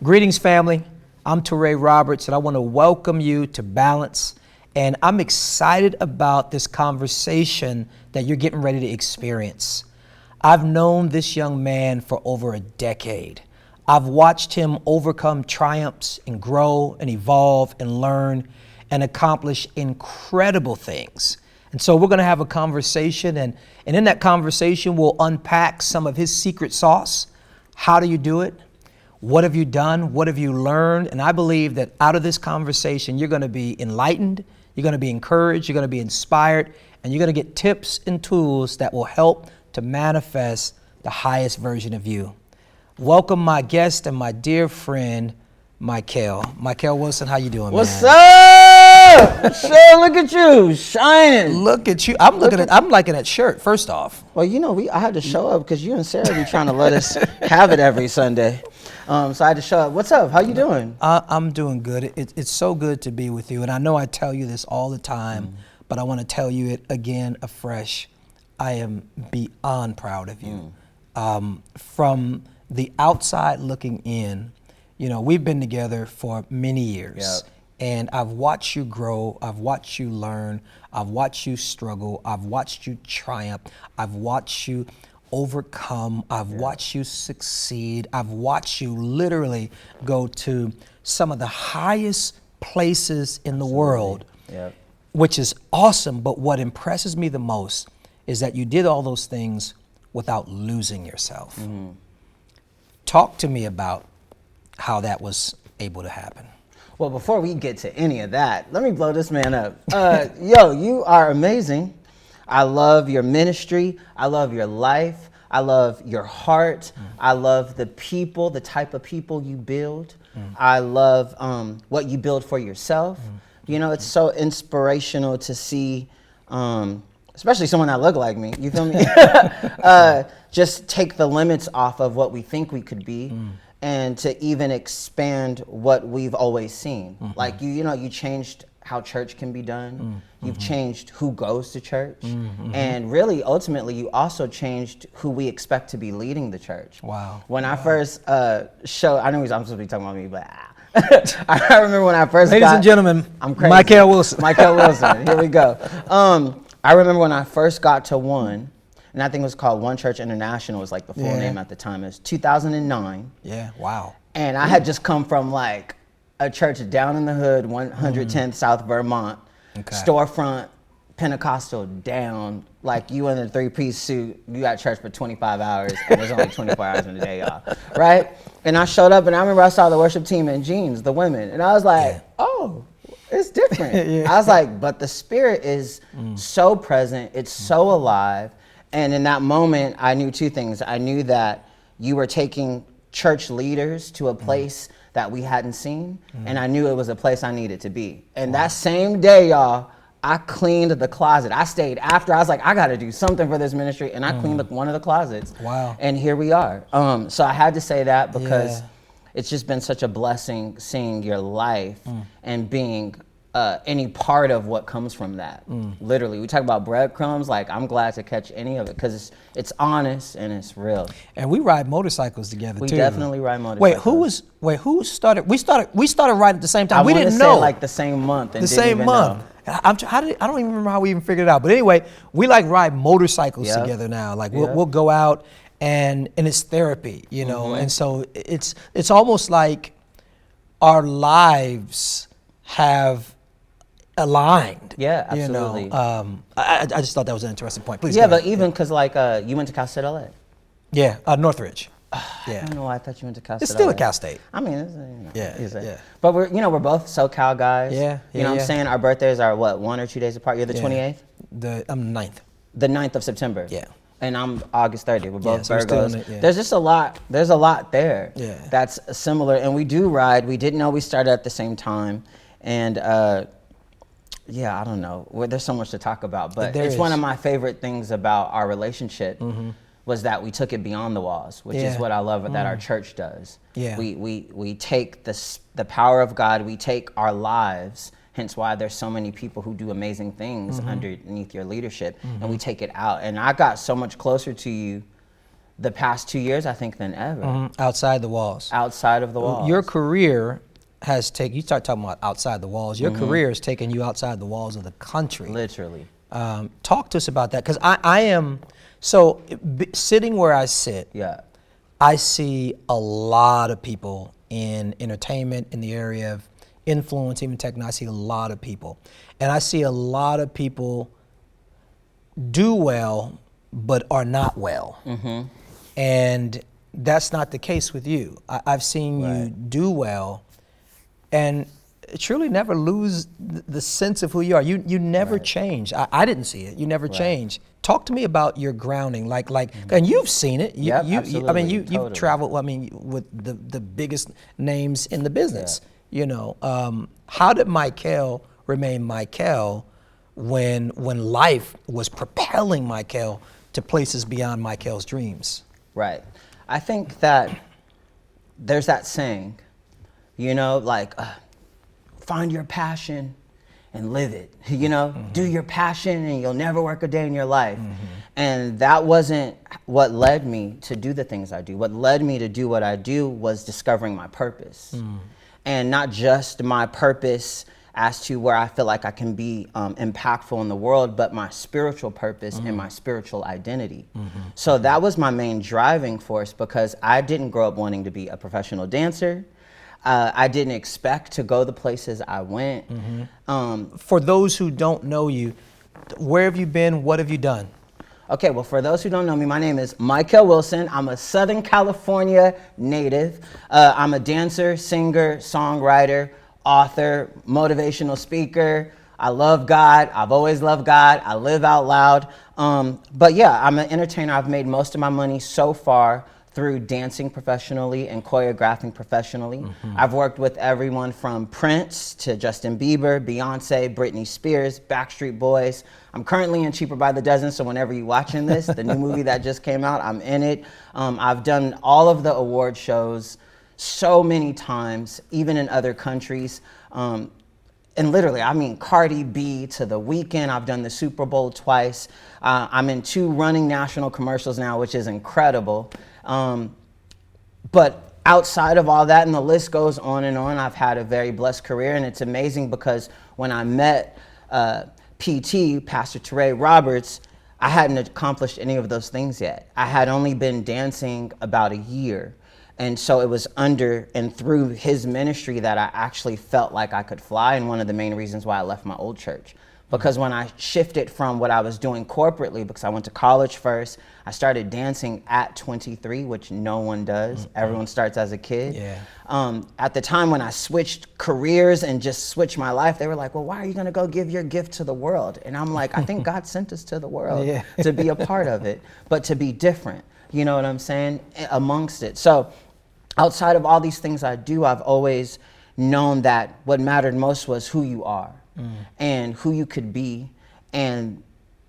Greetings, family. I'm Touré Roberts, and I want to welcome you to Balance. And I'm excited about this conversation that you're getting ready to experience. I've known this young man for over a decade. I've watched him overcome triumphs and grow and evolve and learn and accomplish incredible things. And so we're going to have a conversation, and in that conversation, we'll unpack some of his secret sauce. How do you do it? What have you done? What have you learned? And I believe that out of this conversation, you're going to be enlightened, you're going to be encouraged, you're going to be inspired, and you're going to get tips and tools that will help to manifest the highest version of you. Welcome my guest and my dear friend, Mykell. Mykell Wilson, how you doing, What's man? up? Sure, look at you, shining. Look at you. I'm liking that shirt, first off. Well, you know, I had to show up because you and Sarah be trying to let us have it every Sunday. So I had to show up. What's up? How you doing? I'm doing good. It's so good to be with you. And I know I tell you this all the time, but I want to tell you it again afresh. I am beyond proud of you. From the outside looking in, you know, we've been together for many years. Yep. And I've watched you grow, I've watched you learn, I've watched you struggle, I've watched you triumph, I've watched you overcome, I've watched you succeed, I've watched you literally go to some of the highest places in the world, which is awesome. But what impresses me the most is that you did all those things without losing yourself. Talk to me about how that was able to happen. Well, before we get to any of that, let me blow this man up. Yo, you are amazing. I love your ministry. I love your life. I love your heart. I love the people, the type of people you build. I love what you build for yourself. You know, it's so inspirational to see, especially someone that look like me, you feel me? Just take the limits off of what we think we could be. And to even expand what we've always seen. Like you know, you changed how church can be done. You've changed who goes to church. And really, ultimately, you also changed who we expect to be leading the church. Wow. When I first I'm supposed to be talking about me, but I remember when I first Ladies and gentlemen, I'm crazy. Mykell Wilson. Mykell Wilson, here we go. I remember when I first got to one, and I think it was called One Church International, was like the full name at the time. It was 2009. Yeah, wow. And I had just come from like a church down in the hood, 110th South Vermont, storefront, Pentecostal down, like you in a three-piece suit, you got church for 25 hours, and there's only 24 hours in the day, y'all, right? And I showed up, and I remember I saw the worship team in jeans, the women, and I was like, oh, it's different. I was like, but the Spirit is so present, it's so alive. And in that moment, I knew two things. I knew that you were taking church leaders to a place that we hadn't seen, and I knew it was a place I needed to be. And that same day, y'all, I cleaned the closet. I stayed after. I was like, I got to do something for this ministry, and I cleaned one of the closets. Wow. And here we are. So I had to say that because it's just been such a blessing seeing your life and being any part of what comes from that. Literally, we talk about breadcrumbs. Like, I'm glad to catch any of it because it's honest and it's real. And we ride motorcycles together too. We definitely ride motorcycles. Who started? We started riding at the same time. We didn't know. Like the same month. And the same month. I don't even remember how we even figured it out. But anyway, we like ride motorcycles together now. Like we'll go out and it's therapy, you know. And so it's almost like our lives have aligned. Yeah, absolutely. You know? I just thought that was an interesting point. Please. Yeah, but even because like you went to Cal State LA. Yeah, Northridge. I don't know why I thought you went to Cal State. It's still LA. a Cal State. I mean, it's, yeah. But we're both SoCal guys. Yeah. You know what I'm saying? Our birthdays are what, 1 or 2 days apart? You're the 28th? I'm 9th. The 9th of September. Yeah. And I'm August 30th. We're both so Virgos. There's just a lot. There's a lot there. Yeah. That's similar. And we do ride. We didn't know we started at the same time. And yeah, I don't know. There's so much to talk about. But it's one of my favorite things about our relationship was that we took it beyond the walls, which is what I love that our church does. Yeah. We take the power of God, we take our lives, hence why there's so many people who do amazing things underneath your leadership, and we take it out. And I got so much closer to you the past 2 years, I think, than ever. Outside the walls. Outside of the walls. Your career has taken, you start talking about outside the walls, your career has taken you outside the walls of the country. Literally. Talk to us about that, because I am, so sitting where I sit, I see a lot of people in entertainment, in the area of influence, even technology. I see a lot of people. And I see a lot of people do well, but are not well. And that's not the case with you. I've seen you do well and truly never lose the sense of who you are. You never change. I didn't see it. You never change. Talk to me about your grounding, and you've seen it. Absolutely. I mean, you've traveled. I mean, with the biggest names in the business. You know, how did Mykell remain Mykell when life was propelling Mykell to places beyond Mykell's dreams? Right. I think that there's that saying, you know, like, find your passion and live it, you know, do your passion and you'll never work a day in your life. And that wasn't what led me to do the things I do. What led me to do what I do was discovering my purpose. And not just my purpose as to where I feel like I can be impactful in the world, but my spiritual purpose and my spiritual identity. So that was my main driving force, because I didn't grow up wanting to be a professional dancer. I didn't expect to go the places I went. For those who don't know you, where have you been? What have you done? Okay, well, for those who don't know me, my name is Mykell Wilson. I'm a Southern California native. I'm a dancer, singer, songwriter, author, motivational speaker. I love God. I've always loved God. I live out loud. But yeah, I'm an entertainer. I've made most of my money so far through dancing professionally and choreographing professionally. I've worked with everyone from Prince to Justin Bieber, Beyonce, Britney Spears, Backstreet Boys. I'm currently in Cheaper by the Dozen, so whenever you're watching this, the new movie that just came out, I'm in it. I've done all of the award shows so many times, even in other countries. And literally, I mean, Cardi B to The Weeknd. I've done the Super Bowl twice. I'm in 2 running national commercials now, which is incredible. But outside of all that, and the list goes on and on, I've had a very blessed career. And it's amazing because when I met PT, Pastor Touré Roberts, I hadn't accomplished any of those things yet. I had only been dancing about a year. And so it was under and through his ministry that I actually felt like I could fly, and one of the main reasons why I left my old church. Because when I shifted from what I was doing corporately, because I went to college first, I started dancing at 23, which no one does. Everyone starts as a kid. At the time when I switched careers and just switched my life, they were like, well, why are you gonna go give your gift to the world? And I'm like, I think God sent us to the world to be a part of it, but to be different. You know what I'm saying? Amongst it. So outside of all these things I do, I've always known that what mattered most was who you are and who you could be. And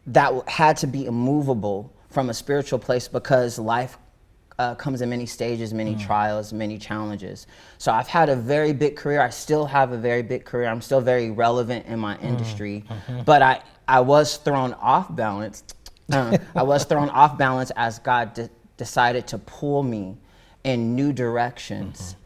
that had to be immovable from a spiritual place, because life comes in many stages, many trials, many challenges. So I've had a very big career. I still have a very big career. I'm still very relevant in my industry, but I was thrown off balance. I was thrown off balance as God decided to pull me in new directions.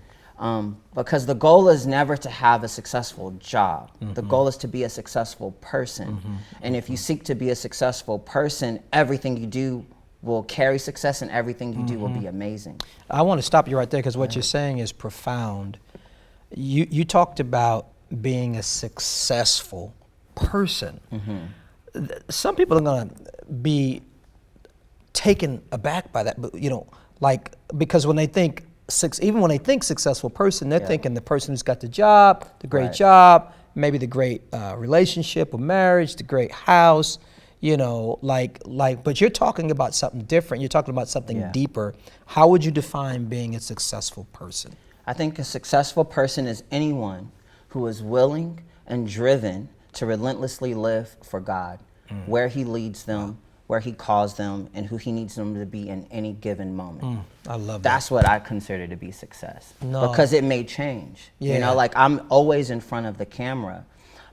Because the goal is never to have a successful job. The goal is to be a successful person. And if you seek to be a successful person, everything you do will carry success, and everything you do will be amazing. I want to stop you right there, because what you're saying is profound. You talked about being a successful person. Some people are going to be taken aback by that, but because when they think, even when they think successful person, they're thinking the person who's got the job, the great job, maybe the great relationship or marriage, the great house, but you're talking about something different. You're talking about something deeper. How would you define being a successful person? I think a successful person is anyone who is willing and driven to relentlessly live for God, where He leads them, where He calls them, and who He needs them to be in any given moment. I love that. That's what I consider to be success. Because it may change. I'm always in front of the camera,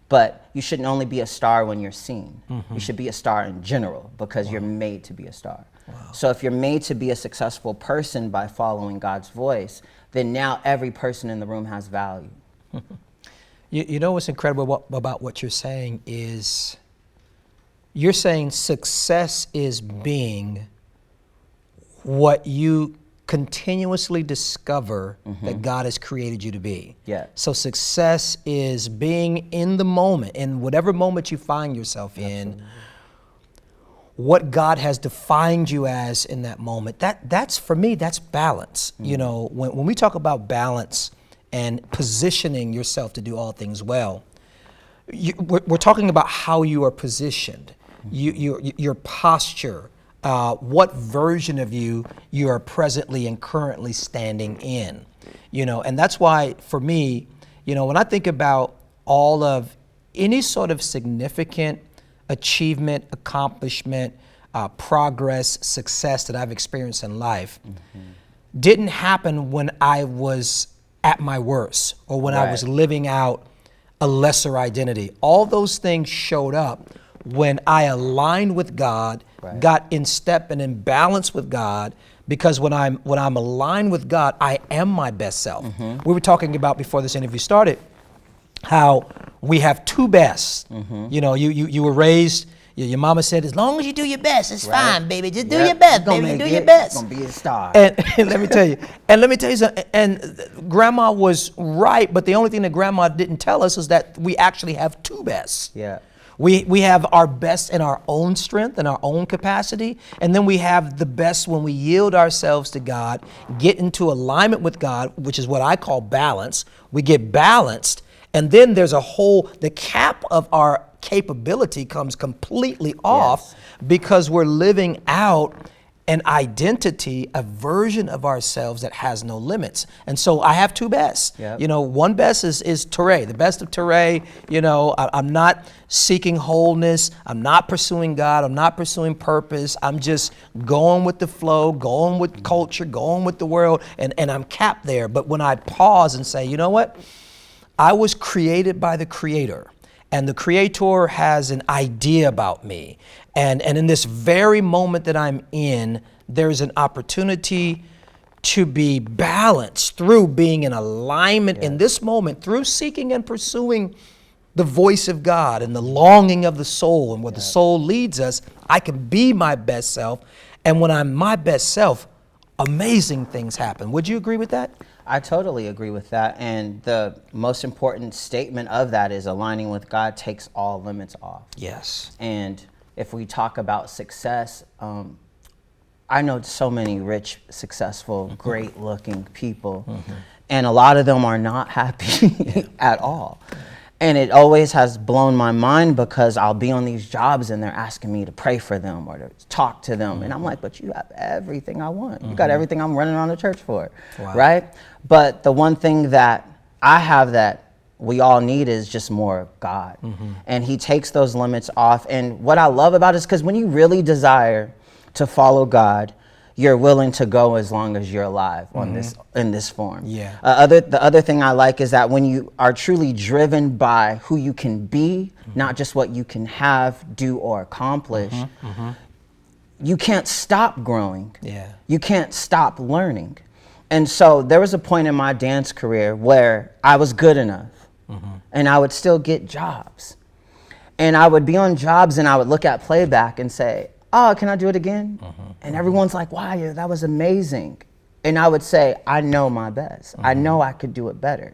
but you shouldn't only be a star when you're seen. You should be a star in general, because you're made to be a star. So if you're made to be a successful person by following God's voice, then now every person in the room has value. You know what's incredible about what you're saying is you're saying success is being what you continuously discover that God has created you to be. Yeah. So success is being in the moment, in whatever moment you find yourself in, what God has defined you as in that moment. That's for me, that's balance. You know, when we talk about balance and positioning yourself to do all things well, we're talking about how you are positioned, your posture, what version of you are presently and currently standing in, you know. And that's why for me, you know, when I think about all of any sort of significant achievement, accomplishment, progress, success that I've experienced in life didn't happen when I was at my worst or when I was living out a lesser identity. All those things showed up when I aligned with God, got in step and in balance with God, because when I'm aligned with God, I am my best self. We were talking about before this interview started how we have two bests. You know, you were raised, your mama said, as long as you do your best, it's fine, baby. Just do your best, baby. Do your best. You're gonna be a star. And let me tell you something. And grandma was right, but the only thing that grandma didn't tell us is that we actually have two bests. Yeah. We have our best in our own strength and our own capacity, and then we have the best when we yield ourselves to God, get into alignment with God, which is what I call balance. We get balanced, and then there's the cap of our capability comes completely off because we're living out an identity, a version of ourselves that has no limits. And so I have two bests. You know, one best is Touré, the best of Touré. You know, I'm not seeking wholeness. I'm not pursuing God. I'm not pursuing purpose. I'm just going with the flow, going with culture, going with the world, and I'm capped there. But when I pause and say, you know what? I was created by the Creator. And the Creator has an idea about me. And in this very moment that I'm in, there's an opportunity to be balanced through being in alignment in this moment, through seeking and pursuing the voice of God and the longing of the soul and where the soul leads us. I can be my best self. And when I'm my best self, amazing things happen. Would you agree with that? I totally agree with that. And the most important statement of that is aligning with God takes all limits off. Yes. And if we talk about success, I know so many rich, successful, great looking people, and a lot of them are not happy at all. And it always has blown my mind because I'll be on these jobs and they're asking me to pray for them or to talk to them. And I'm like, but you have everything I want. You got everything I'm running around the church for, right? But the one thing that I have that we all need is just more of God. And he takes those limits off. And what I love about it is because when you really desire to follow God, you're willing to go as long as you're alive on in this form. The other thing I like is that when you are truly driven by who you can be, not just what you can have, do, or accomplish, you can't stop growing. You can't stop learning. And so there was a point in my dance career where I was good enough and I would still get jobs. And I would be on jobs and I would look at playback and say, oh, can I do it again? And everyone's like, wow, that was amazing. And I would say, I know my best. I know I could do it better.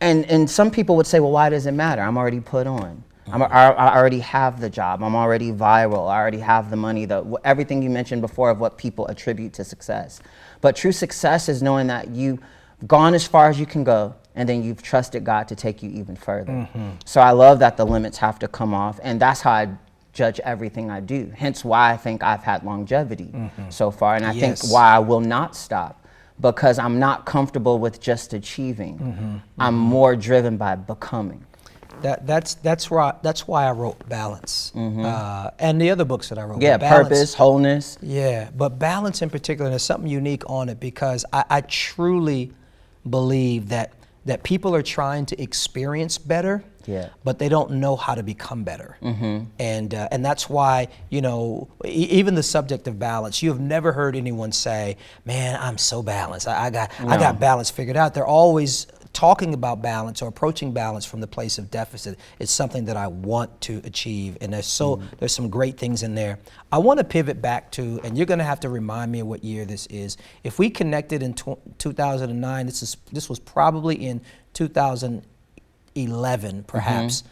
And some people would say, well, why does it matter? I'm already put on. I already have the job. I'm already viral. I already have the money, everything you mentioned before of what people attribute to success. But true success is knowing that you've gone as far as you can go, and then you've trusted God to take you even further. So I love that the limits have to come off, and that's how I judge everything I do. Hence why I think I've had longevity so far, and I think why I will not stop, because I'm not comfortable with just achieving. I'm more driven by becoming. That's why I wrote Balance, and the other books that I wrote. Balance, purpose, wholeness. But Balance in particular, there's something unique on it because I truly believe that people are trying to experience better but they don't know how to become better. And that's why, even the subject of balance, you have never heard anyone say, man, I'm so balanced. I got balance figured out. They're always talking about balance or approaching balance from the place of deficit. It's something that I want to achieve, and there's some great things in there. I want to pivot back to, and you're going to have to remind me of what year this is. If we connected in 2009, this was probably in 2011, perhaps.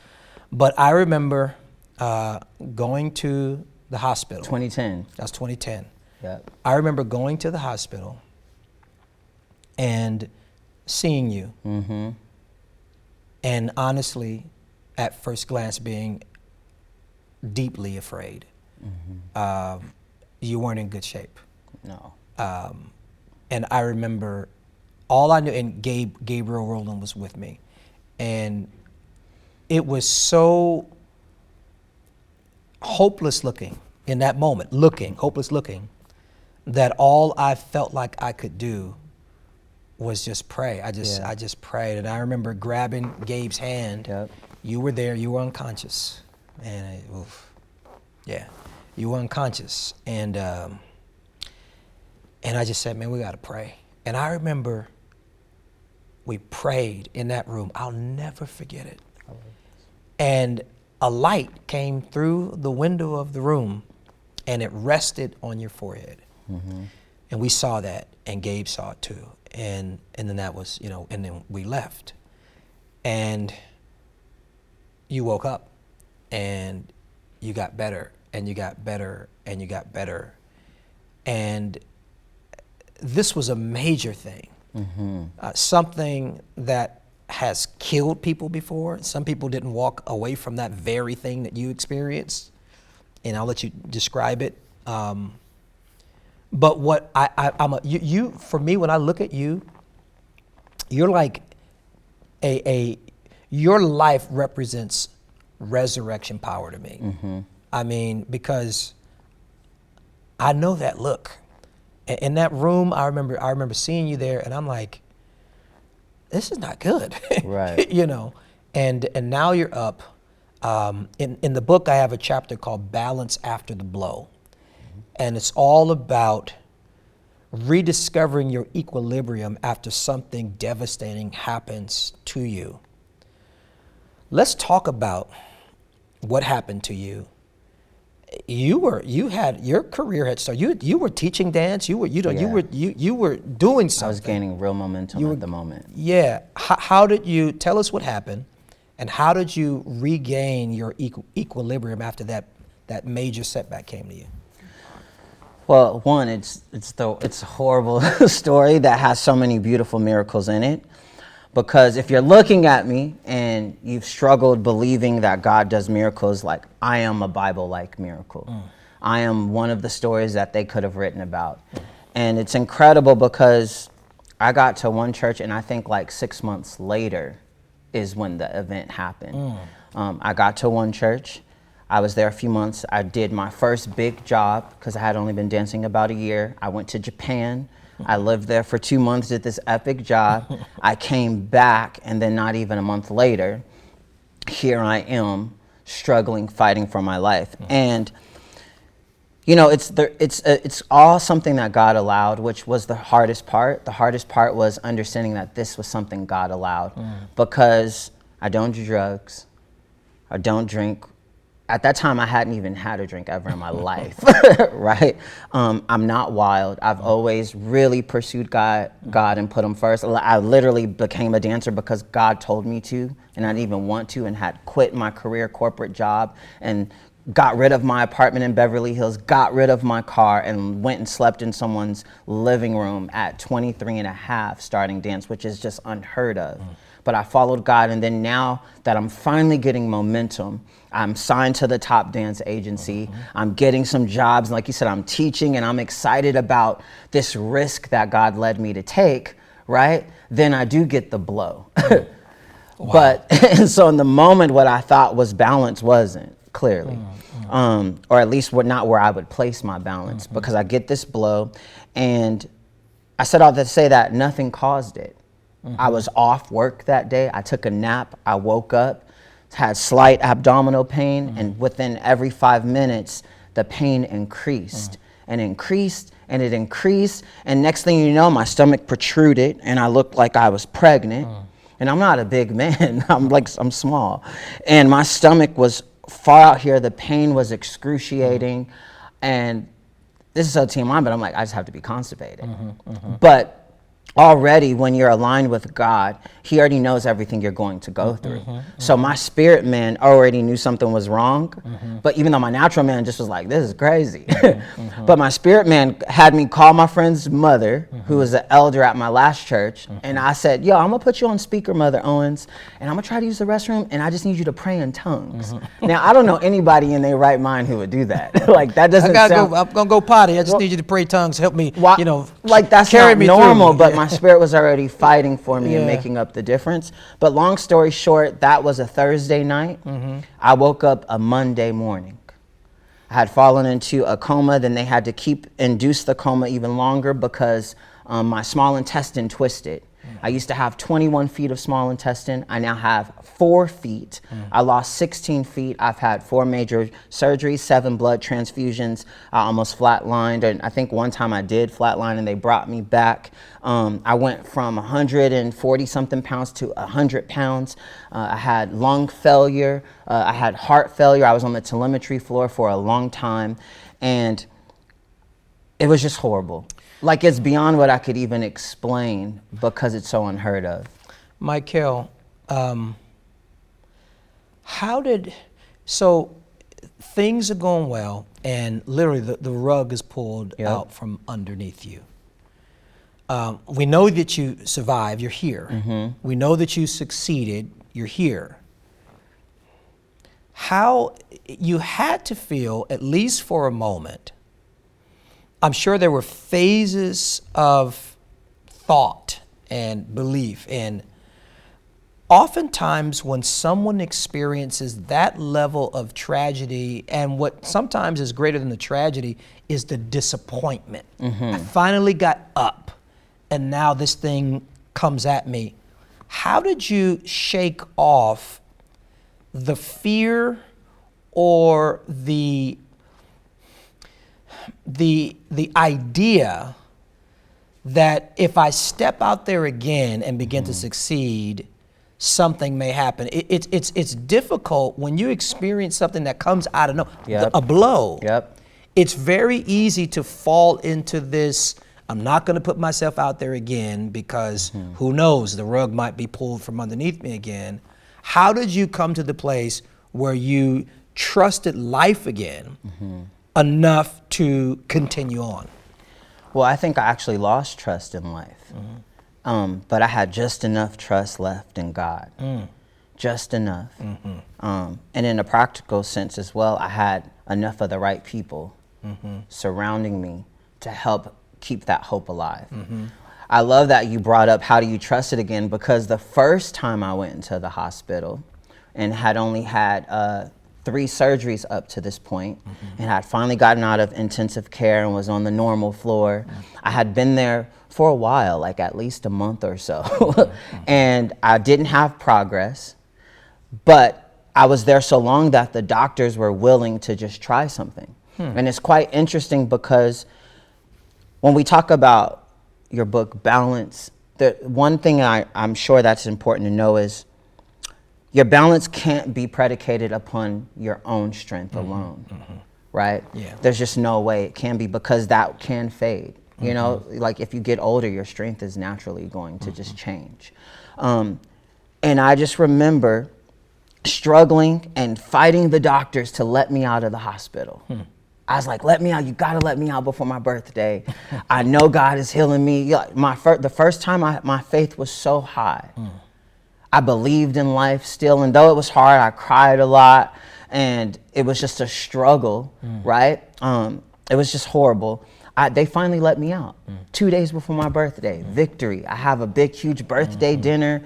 But I remember going to the hospital. 2010. That's 2010. Yep. I remember going to the hospital and seeing you, and honestly, at first glance, being deeply afraid. You weren't in good shape. No. And I remember all I knew, and Gabriel Rowland was with me, and it was so hopeless looking in that moment, hopeless looking, that all I felt like I could do was just pray. I just prayed, and I remember grabbing Gabe's hand. Yep. You were there. You were unconscious, and you were unconscious, and I just said, man, we got to pray. And I remember we prayed in that room. I'll never forget it. And a light came through the window of the room, and it rested on your forehead. And we saw that, and Gabe saw it too. And then that was, and then we left. And you woke up, and you got better, and you got better, and you got better. And this was a major thing, something that has killed people before. Some people didn't walk away from that very thing that you experienced, and I'll let you describe it. But what you for me, when I look at you, you're like your life represents resurrection power to me. I mean, because I know that look. In that room, I remember seeing you there, and I'm like, this is not good. Right. And now you're up. In the book, I have a chapter called Balance After the Blow. And it's all about rediscovering your equilibrium after something devastating happens to you. Let's talk about what happened to you. Your career had started. You were teaching dance. You were doing something. I was gaining real momentum at the moment. Yeah. How did you tell us what happened, and how did you regain your equilibrium after that major setback came to you? Well, one, it's a horrible story that has so many beautiful miracles in it. Because if you're looking at me and you've struggled believing that God does miracles, like I am a Bible-like miracle. I am one of the stories that they could have written about. And it's incredible because I got to one church, and I think like 6 months later is when the event happened. I got to one church. I was there a few months. I did my first big job because I had only been dancing about a year. I went to Japan. I lived there for 2 months, did this epic job. I came back, and then not even a month later, here I am struggling, fighting for my life. And it's all something that God allowed, which was the hardest part. The hardest part was understanding that this was something God allowed, because I don't do drugs, I don't drink. At that time, I hadn't even had a drink ever in my life, right? I'm not wild. I've always really pursued God and put him first. I literally became a dancer because God told me to, and I didn't even want to, and had quit my career corporate job and got rid of my apartment in Beverly Hills, got rid of my car, and went and slept in someone's living room at 23 and a half starting dance, which is just unheard of. But I followed God, and then now that I'm finally getting momentum, I'm signed to the top dance agency. I'm getting some jobs. Like you said, I'm teaching, and I'm excited about this risk that God led me to take, right? Then I do get the blow. Wow. But, and so in the moment, what I thought was balance wasn't, clearly. Or at least not where I would place my balance, because I get this blow, and I said all that to say that nothing caused it. I was off work that day. I took a nap. I woke up. had slight abdominal pain, and within every 5 minutes, the pain increased and increased and it increased. And next thing you know, my stomach protruded and I looked like I was pregnant. And I'm not a big man, I'm small. And my stomach was far out here. The pain was excruciating. And this is so TMI, but I'm like, I just have to be constipated. But already when you're aligned with God, he already knows everything you're going to go through. So my spirit man already knew something was wrong, but even though my natural man just was like, this is crazy. But my spirit man had me call my friend's mother, who was an elder at my last church, and I said, yo, I'm gonna put you on speaker, Mother Owens, and I'm gonna try to use the restroom, and I just need you to pray in tongues. Now, I don't know anybody in their right mind who would do that. Like, that doesn't sound... I'm gonna go potty. I just need you to pray tongues. Help me, like, that's carry not me normal, through. but my spirit was already fighting for me and making up the difference. But long story short, that was a Thursday night. I woke up a Monday morning. I had fallen into a coma. Then they had to induce the coma even longer because my small intestine twisted. I used to have 21 feet of small intestine. I now have 4 feet. I lost 16 feet. I've had 4 major surgeries, 7 blood transfusions. I almost flatlined. And I think one time I did flatline and they brought me back. I went from 140 something pounds to 100 pounds. I had lung failure. I had heart failure. I was on the telemetry floor for a long time. And it was just horrible. Like, it's beyond what I could even explain because it's so unheard of. Mykell, so things are going well and literally the rug is pulled out from underneath you. We know that you survived, you're here. We know that you succeeded, you're here. How you had to feel, at least for a moment, I'm sure there were phases of thought and belief. And oftentimes when someone experiences that level of tragedy, and what sometimes is greater than the tragedy is the disappointment. I finally got up and now this thing comes at me. How did you shake off the fear or the idea that if I step out there again and begin to succeed, something may happen? It's difficult when you experience something that comes out of nowhere, a blow. It's very easy to fall into this, I'm not going to put myself out there again because who knows, the rug might be pulled from underneath me again. How did you come to the place where you trusted life again enough to continue on? Well, I think I actually lost trust in life. But I had just enough trust left in God. Just enough. And in a practical sense as well, I had enough of the right people surrounding me to help keep that hope alive. I love that you brought up how do you trust it again, because the first time I went into the hospital and had only had 3 surgeries up to this point, and had finally gotten out of intensive care and was on the normal floor. I had been there for a while, like at least a month or so, and I didn't have progress, but I was there so long that the doctors were willing to just try something. And it's quite interesting because when we talk about your book, Balance, the one thing I'm sure that's important to know is your balance can't be predicated upon your own strength alone, right? There's just no way it can be, because that can fade. You know, like if you get older, your strength is naturally going to just change. And I just remember struggling and fighting the doctors to let me out of the hospital. I was like, let me out, you gotta let me out before my birthday. I know God is healing me. The first time my faith was so high. I believed in life still, and though it was hard, I cried a lot, and it was just a struggle, right? It was just horrible. They finally let me out 2 days before my birthday. Victory. I have a big, huge birthday dinner,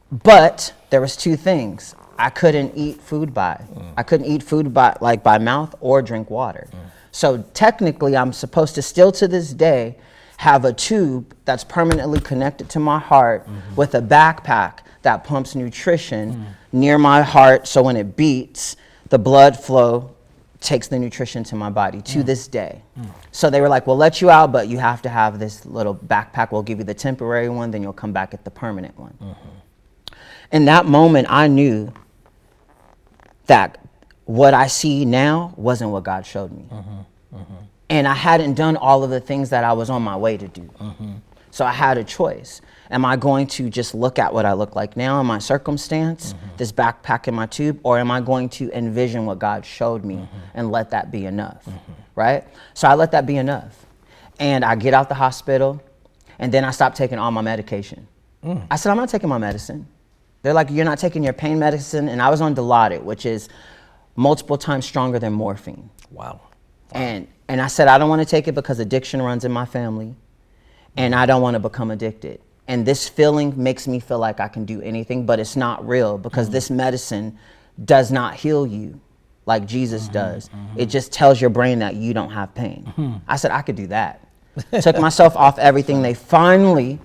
but there was 2 things. I couldn't eat food by mouth or drink water. So technically, I'm supposed to still to this day have a tube that's permanently connected to my heart with a backpack that pumps nutrition near my heart, so when it beats, the blood flow takes the nutrition to my body to this day. So they were like, we'll let you out, but you have to have this little backpack. We'll give you the temporary one, then you'll come back at the permanent one. In that moment, I knew that what I see now wasn't what God showed me. And I hadn't done all of the things that I was on my way to do. So I had a choice. Am I going to just look at what I look like now in my circumstance, this backpack in my tube, or am I going to envision what God showed me and let that be enough, right? So I let that be enough. And I get out the hospital, and then I stopped taking all my medication. I said, I'm not taking my medicine. They're like, you're not taking your pain medicine? And I was on Dilaudid, which is multiple times stronger than morphine. Wow. And I said, I don't want to take it because addiction runs in my family, and I don't want to become addicted. And this feeling makes me feel like I can do anything, but it's not real, because this medicine does not heal you like Jesus does. It just tells your brain that you don't have pain. I said, I could do that. Took myself off everything. They finally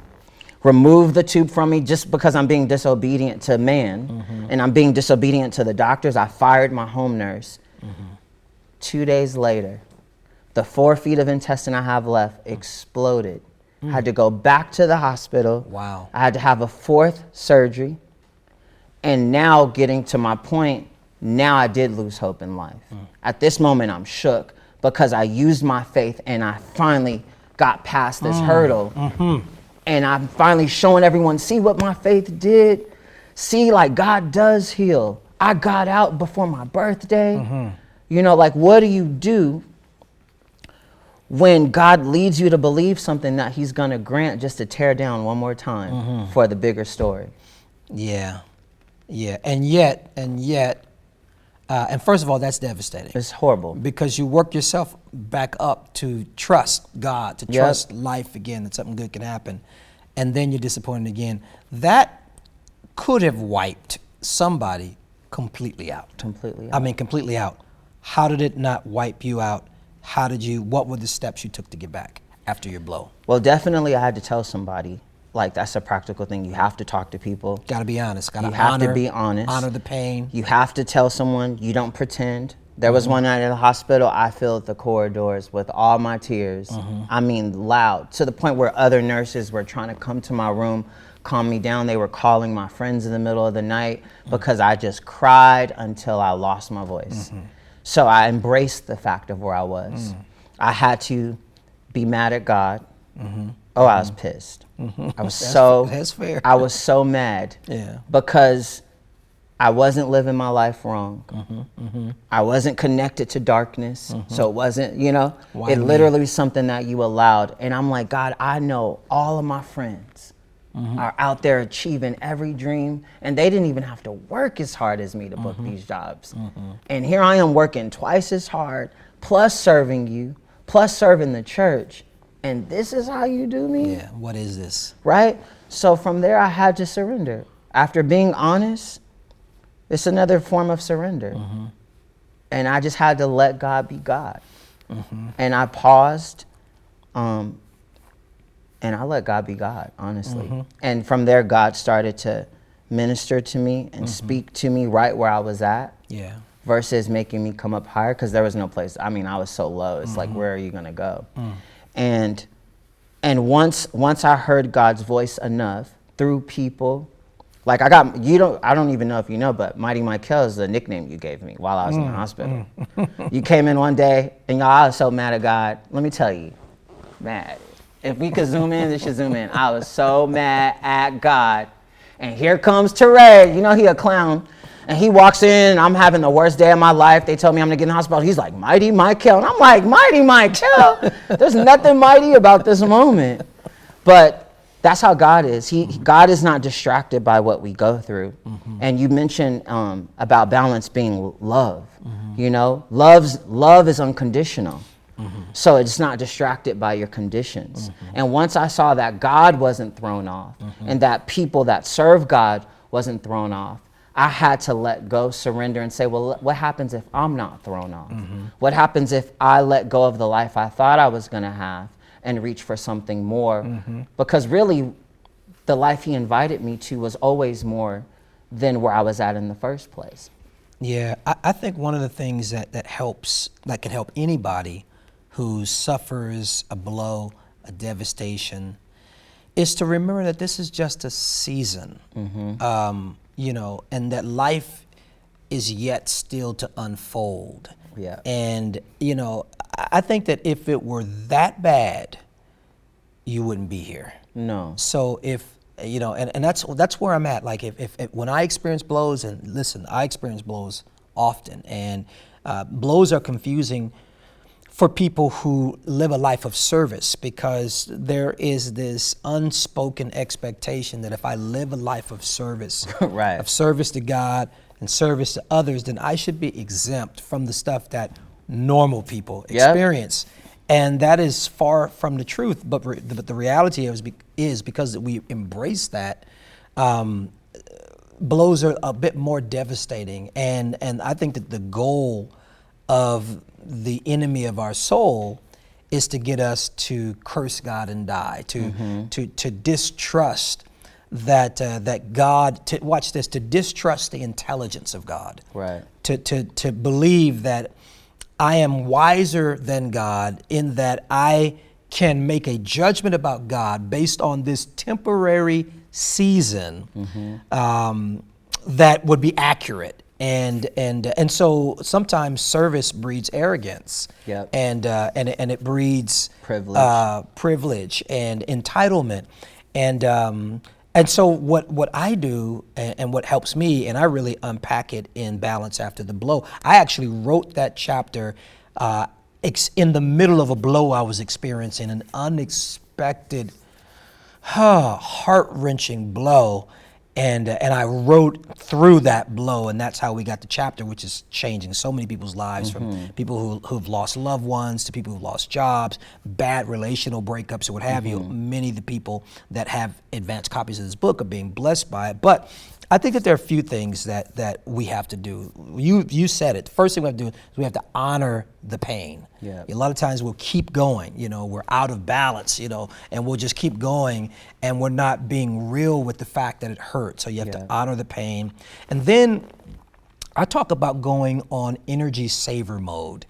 removed the tube from me just because I'm being disobedient to man, and I'm being disobedient to the doctors. I fired my home nurse. 2 days later, the 4 feet of intestine I have left exploded. I had to go back to the hospital. Wow. I had to have a 4th surgery. And now, getting to my point, now I did lose hope in life. At this moment, I'm shook because I used my faith and I finally got past this hurdle. And I'm finally showing everyone, see what my faith did? See, like, God does heal. I got out before my birthday. You know, like, what do you do when God leads you to believe something that he's going to grant just to tear down one more time for the bigger story? Yeah. And yet, and first of all, that's devastating. It's horrible. Because you work yourself back up to trust God, to trust life again, that something good can happen. And then you're disappointed again. That could have wiped somebody completely out. Completely out. I mean, completely out. How did it not wipe you out? What were the steps you took to get back after your blow? Well, definitely I had to tell somebody. Like, that's a practical thing. You have to talk to people. Got to be honest. You have to be honest. Honor the pain. You have to tell someone. You don't pretend. There was one night in the hospital, I filled the corridors with all my tears. I mean, loud, to the point where other nurses were trying to come to my room, calm me down. They were calling my friends in the middle of the night because I just cried until I lost my voice. So I embraced the fact of where I was. I had to be mad at God. Oh, I was pissed. I was That's fair. I was so mad. Because I wasn't living my life wrong. I wasn't connected to darkness. So it wasn't, you know, it literally was something that you allowed. And I'm like, God, I know all of my friends are out there achieving every dream, and they didn't even have to work as hard as me to book these jobs. And here I am working twice as hard, plus serving you, plus serving the church. And this is how you do me? Yeah, what is this? Right? So from there, I had to surrender. After being honest, it's another form of surrender. And I just had to let God be God. And I paused, and I let God be God, honestly. And from there, God started to minister to me and speak to me right where I was at. Versus making me come up higher, because there was no place. I mean, I was so low. It's like, where are you gonna go? And once I heard God's voice enough through people, like I don't even know if you know, but Mighty Mykell is the nickname you gave me while I was in the hospital. You came in one day and y'all, I was so mad at God. Let me tell you, mad. If we could zoom in, this should zoom in. I was so mad at God. And here comes Touré. You know, he a clown. And he walks in, and I'm having the worst day of my life. They tell me I'm gonna get in the hospital. He's like, Mighty Mykell. And I'm like, Mighty Mykell? There's nothing mighty about this moment. But that's how God is. God is not distracted by what we go through. And you mentioned about balance being love. You know, love is unconditional. So it's not distracted by your conditions. And once I saw that God wasn't thrown off, and that people that serve God wasn't thrown off, I had to let go, surrender, and say, well, what happens if I'm not thrown off? What happens if I let go of the life I thought I was going to have, and reach for something more. Because really, the life he invited me to was always more than where I was at in the first place. Yeah, I think one of the things that helps, that can help anybody who suffers a blow, a devastation, is to remember that this is just a season, you know, and that life is yet still to unfold. Yeah. And, you know, I think that if it were that bad, you wouldn't be here. No. So if, you know, and that's where I'm at. Like if when I experience blows, and listen, I experience blows often, and blows are confusing for people who live a life of service, because there is this unspoken expectation that if I live a life of service, Right. of service to God and service to others, then I should be exempt from the stuff that normal people experience. And that is far from the truth. But the reality is because we embrace that, blows are a bit more devastating. And I think that the goal of the enemy of our soul is to get us to curse God and die, to distrust that God, to watch this, to distrust the intelligence of God, Right. to believe that I am wiser than God, in that I can make a judgment about God based on this temporary season that would be accurate. And so sometimes service breeds arrogance, and it breeds privilege and entitlement, and so what I do, and what helps me, and I really unpack it in Balance After the Blow. I actually wrote that chapter in the middle of a blow I was experiencing, an unexpected, heart-wrenching blow. And I wrote through that blow, and that's how we got the chapter, which is changing so many people's lives, from people who've lost loved ones to people who've lost jobs, bad relational breakups, or what have you. Many of the people that have advanced copies of this book are being blessed by it. But I think that there are a few things that we have to do. You said it. The first thing we have to do is we have to honor the pain. Yeah. A lot of times we'll keep going, you know, we're out of balance, you know, and we'll just keep going, and we're not being real with the fact that it hurts. So you have to honor the pain. And then I talk about going on energy saver mode.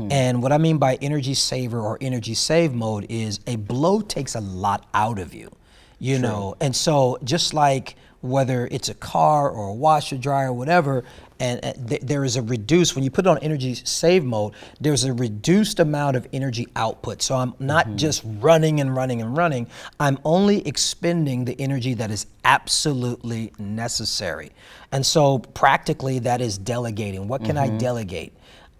And what I mean by energy saver or energy save mode is a blow takes a lot out of you, you know. And so just like whether it's a car or a washer, dryer, or whatever, and there is a reduced, when you put it on energy save mode, there's a reduced amount of energy output. So I'm not just running and running and running, I'm only expending the energy that is absolutely necessary. And so practically that is delegating. What can I delegate?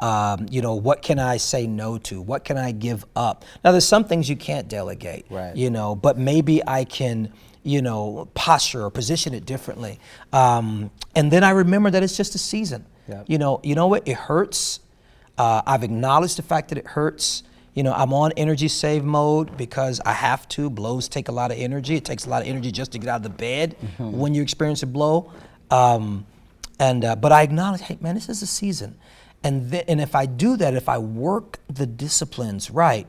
You know, what can I say no to? What can I give up? Now, there's some things you can't delegate, you know, but maybe I can, you know, posture or position it differently. And then I remember that it's just a season. You know what? It hurts. I've acknowledged the fact that it hurts. You know, I'm on energy save mode because I have to. Blows take a lot of energy. It takes a lot of energy just to get out of the bed when you experience a blow. But I acknowledge, hey, man, this is a season. And if I do that, if I work the disciplines right,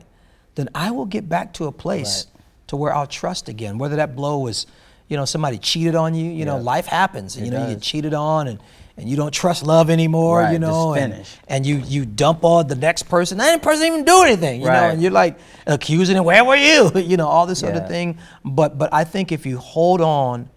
then I will get back to a place to where I'll trust again. Whether that blow was, you know, somebody cheated on you, you know, life happens. And, you know, you get cheated on, and you don't trust love anymore, you know, and you dump on the next person. That person didn't even do anything, you know, and you're like accusing him, where were you? You know, all this sort of thing. But I think if you hold on,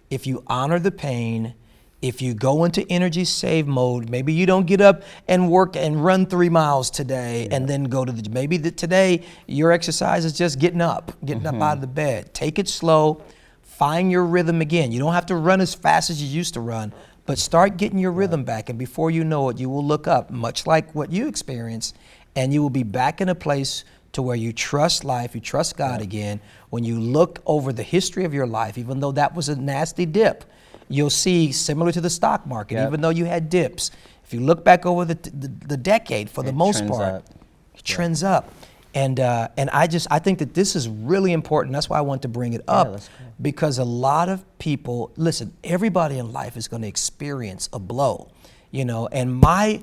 if you honor the pain, if you go into energy save mode, maybe you don't get up and work and run 3 miles today and then go to today your exercise is just getting up out of the bed. Take it slow, find your rhythm again. You don't have to run as fast as you used to run, but start getting your rhythm back. And before you know it, you will look up, much like what you experienced, and you will be back in a place to where you trust life, you trust God again. When you look over the history of your life, even though that was a nasty dip, you'll see, similar to the stock market, even though you had dips, if you look back over the decade, for the most part, it trends up. And I think that this is really important. That's why I want to bring it up, because a lot of people, listen, everybody in life is going to experience a blow, you know, and my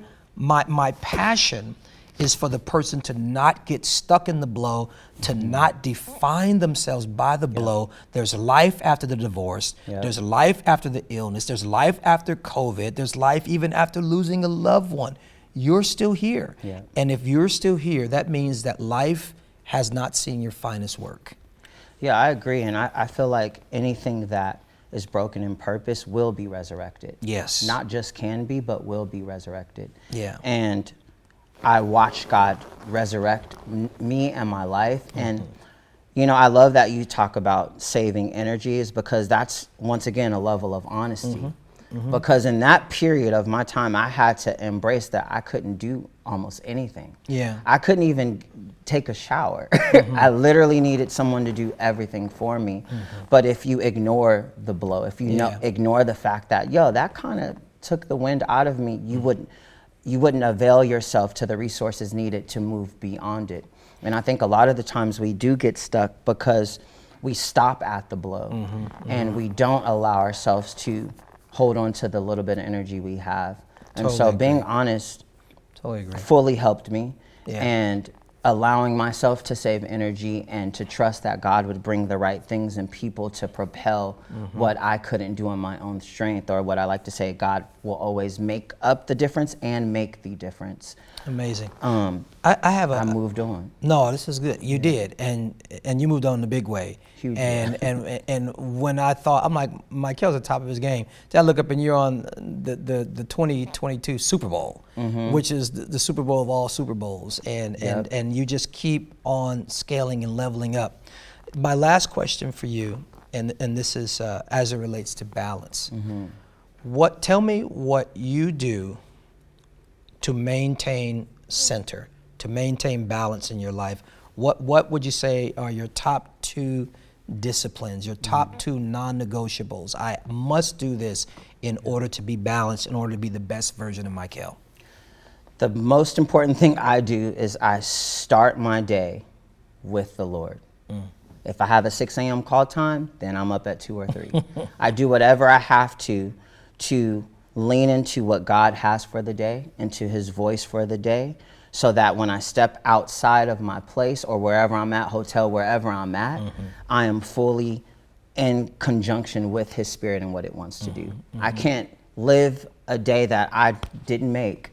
passion is for the person to not get stuck in the blow, to not define themselves by the blow. There's life after the divorce. There's life after the illness. There's life after COVID. There's life even after losing a loved one. You're still here. And if you're still here, that means that life has not seen your finest work. Yeah, I agree. And I feel like anything that is broken in purpose will be resurrected. Yes. Not just can be, but will be resurrected. Yeah. And I watched God resurrect me and my life. And, you know, I love that you talk about saving energies, because that's, once again, a level of honesty. Because in that period of my time, I had to embrace that I couldn't do almost anything. I couldn't even take a shower. I literally needed someone to do everything for me. But if you ignore the blow, if you ignore the fact that, that kind of took the wind out of me, you wouldn't avail yourself to the resources needed to move beyond it. And I think a lot of the times we do get stuck because we stop at the blow and we don't allow ourselves to hold on to the little bit of energy we have. And so being honest fully helped me, and allowing myself to save energy and to trust that God would bring the right things and people to propel what I couldn't do on my own strength, or what I like to say, God will always make up the difference and make the difference. Amazing. I moved on. No, this is good. You did, and you moved on in a big way. Huge. And when I thought, I'm like, Mykell's at the top of his game. Then I look up and you're on the 2022 Super Bowl, which is the Super Bowl of all Super Bowls, and you just keep on scaling and leveling up. My last question for you, and this is as it relates to balance. Tell me what you do to maintain center, to maintain balance in your life. What would you say are your top 2 disciplines, your top 2 non-negotiables? I must do this in order to be balanced, in order to be the best version of Mykell. The most important thing I do is I start my day with the Lord. If I have a 6 a.m. call time, then I'm up at 2 or 3. I do whatever I have to lean into what God has for the day, into his voice for the day, so that when I step outside of my place or wherever I'm at, hotel, wherever I'm at, I am fully in conjunction with his spirit and what it wants to do. I can't live a day that I didn't make,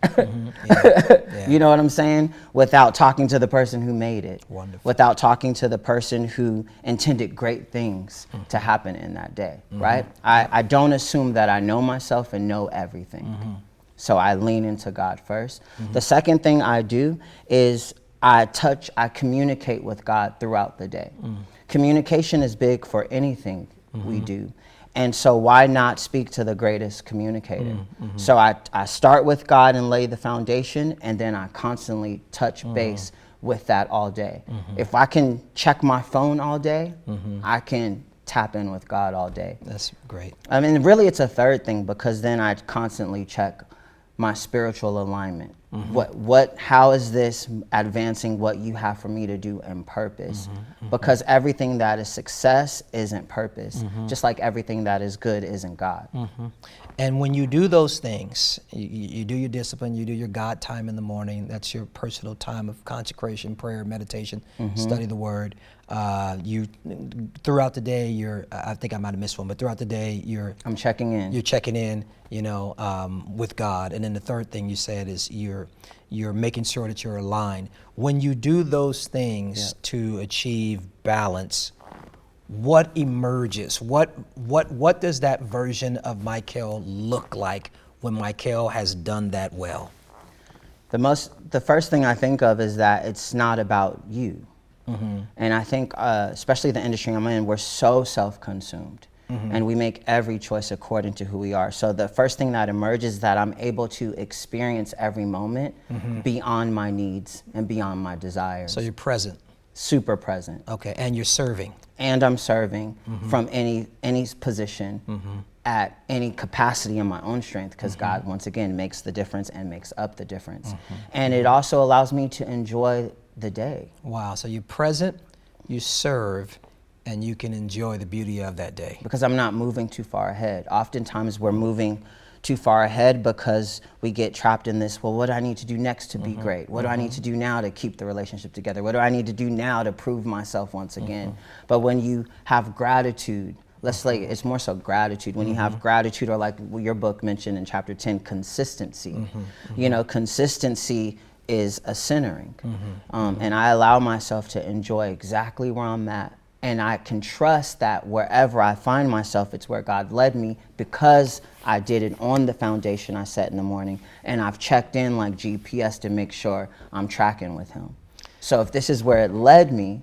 you know what I'm saying, without talking to the person who made it. Wonderful. Without talking to the person who intended great things to happen in that day, right? I don't assume that I know myself and know everything. So I lean into God first. The second thing I do is I communicate with God throughout the day. Communication is big for anything we do. And so why not speak to the greatest communicator? So I start with God and lay the foundation, and then I constantly touch base with that all day. If I can check my phone all day, I can tap in with God all day. That's great. I mean, really it's a third thing, because then I constantly check my spiritual alignment. How is this advancing what you have for me to do in purpose? Because everything that is success isn't purpose, just like everything that is good isn't God. And when you do those things, you do your discipline, you do your God time in the morning. That's your personal time of consecration, prayer, meditation, study the word. You throughout the day, I think I might have missed one, but throughout the day, I'm checking in. You're checking in, with God. And then the third thing you said is you're making sure that you're aligned. When you do those things to achieve balance, what emerges? What does that version of Mykell look like when Mykell has done that well? The first thing I think of is that it's not about you. And I think, especially the industry I'm in, we're so self-consumed. And we make every choice according to who we are. So the first thing that emerges is that I'm able to experience every moment beyond my needs and beyond my desires. So you're present. Super present. Okay, and you're serving. And I'm serving from any position at any capacity in my own strength, because God, once again, makes the difference and makes up the difference. And it also allows me to enjoy the day. Wow, so you're present, you serve, and you can enjoy the beauty of that day. Because I'm not moving too far ahead. Oftentimes we're moving too far ahead because we get trapped in this, well, what do I need to do next to be great? What do I need to do now to keep the relationship together? What do I need to do now to prove myself once again? But when you have gratitude, let's like, it's more so gratitude. When you have gratitude, or like your book mentioned in chapter 10, consistency. You know, consistency is a centering. And I allow myself to enjoy exactly where I'm at. And I can trust that wherever I find myself, it's where God led me, because I did it on the foundation I set in the morning. And I've checked in like GPS to make sure I'm tracking with him. So if this is where it led me,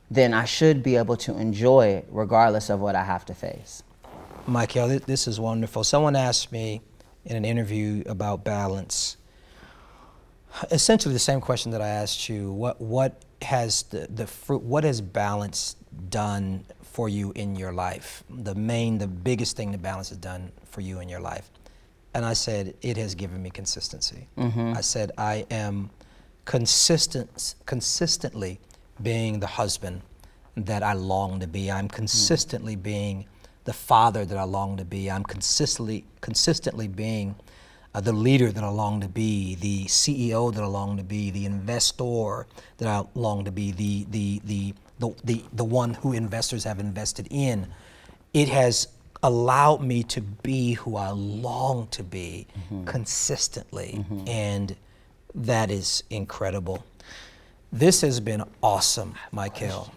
then I should be able to enjoy it regardless of what I have to face. Mykell, this is wonderful. Someone asked me in an interview about balance, essentially the same question that I asked you. What has the fruit, what has balance done for you in your life? The biggest thing that balance has done for you in your life. And I said, it has given me consistency. I said, I am consistently being the husband that I long to be. I'm consistently being the father that I long to be. I'm consistently being the leader that I long to be, the CEO that I long to be, the investor that I long to be, the one who investors have invested in. It has allowed me to be who I long to be consistently, and that is incredible. This has been awesome, Mykell.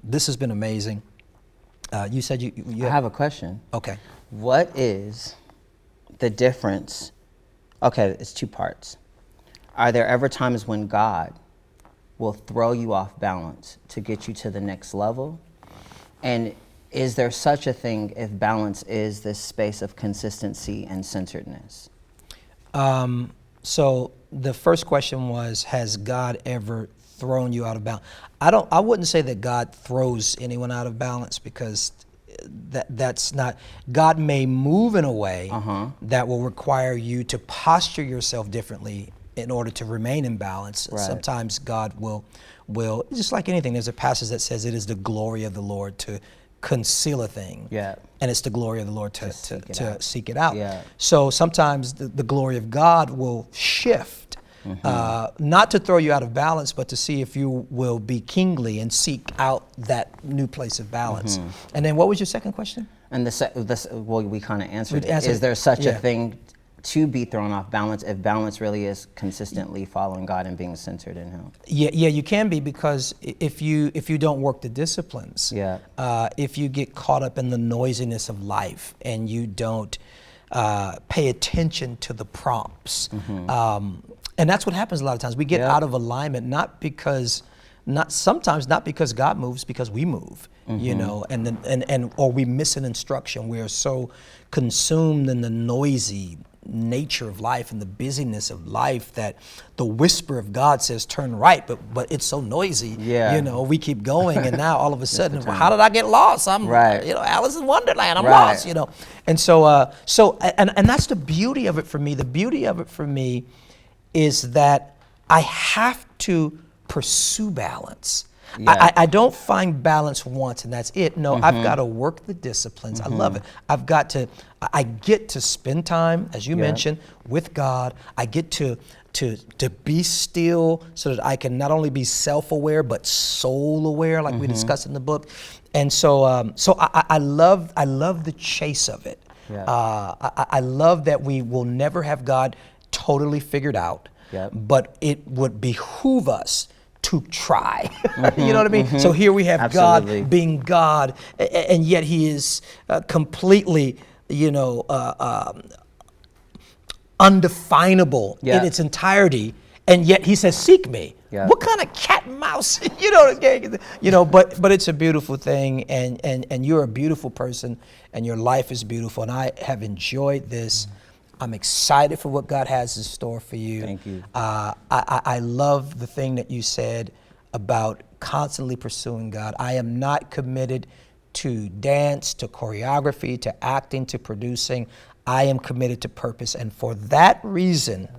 This has been amazing. You said you I have a question. Okay. What is the difference? Okay, it's two parts. Are there ever times when God will throw you off balance to get you to the next level? And is there such a thing if balance is this space of consistency and centeredness? So the first question was, has God ever thrown you out of balance? I wouldn't say that God throws anyone out of balance, because that's not. God may move in a way that will require you to posture yourself differently in order to remain in balance. Right. Sometimes God will, just like anything, there's a passage that says it is the glory of the Lord to conceal a thing. Yeah. And it's the glory of the Lord to seek it out. Yeah. So sometimes the glory of God will shift. Not to throw you out of balance, but to see if you will be kingly and seek out that new place of balance. And then what was your second question? And well, we kind of answered it. Is there such a thing to be thrown off balance if balance really is consistently following God and being centered in him? Yeah, you can be, because if you don't work the disciplines, if you get caught up in the noisiness of life and you don't pay attention to the prompts, and that's what happens a lot of times. We get out of alignment, not because God moves, because we move, you know, or we miss an instruction. We are so consumed in the noisy nature of life and the busyness of life that the whisper of God says turn right, but it's so noisy. You know, we keep going, and now all of a sudden, well, how did I get lost? I'm Alice in Wonderland. I'm lost. You know, and so and that's the beauty of it for me. The beauty of it for me is that I have to pursue balance. I don't find balance once and that's it. No, I've got to work the disciplines. I love it. I get to spend time, as you mentioned, with God. I get to be still so that I can not only be self-aware but soul-aware, like we discussed in the book. And so I love the chase of it. I love that we will never have God totally figured out, but it would behoove us to try. You know what I mean? So here we have God being God, and yet he is completely, undefinable in its entirety, and yet he says, seek me. What kind of cat and mouse? But it's a beautiful thing, and you're a beautiful person, and your life is beautiful, and I have enjoyed this. I'm excited for what God has in store for you. Thank you. I love the thing that you said about constantly pursuing God. I am not committed to dance, to choreography, to acting, to producing. I am committed to purpose. And for that reason,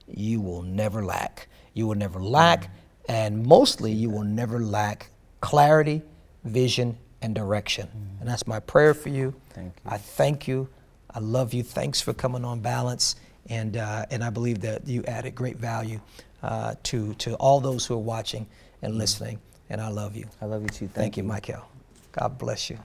you will never lack. You will never lack. And mostly, you will never lack clarity, vision, and direction. And that's my prayer for you. Thank you. I thank you. I love you. Thanks for coming on Balance. And I believe that you added great value to all those who are watching and listening. And I love you. I love you too. Thank you, Mykell. God bless you.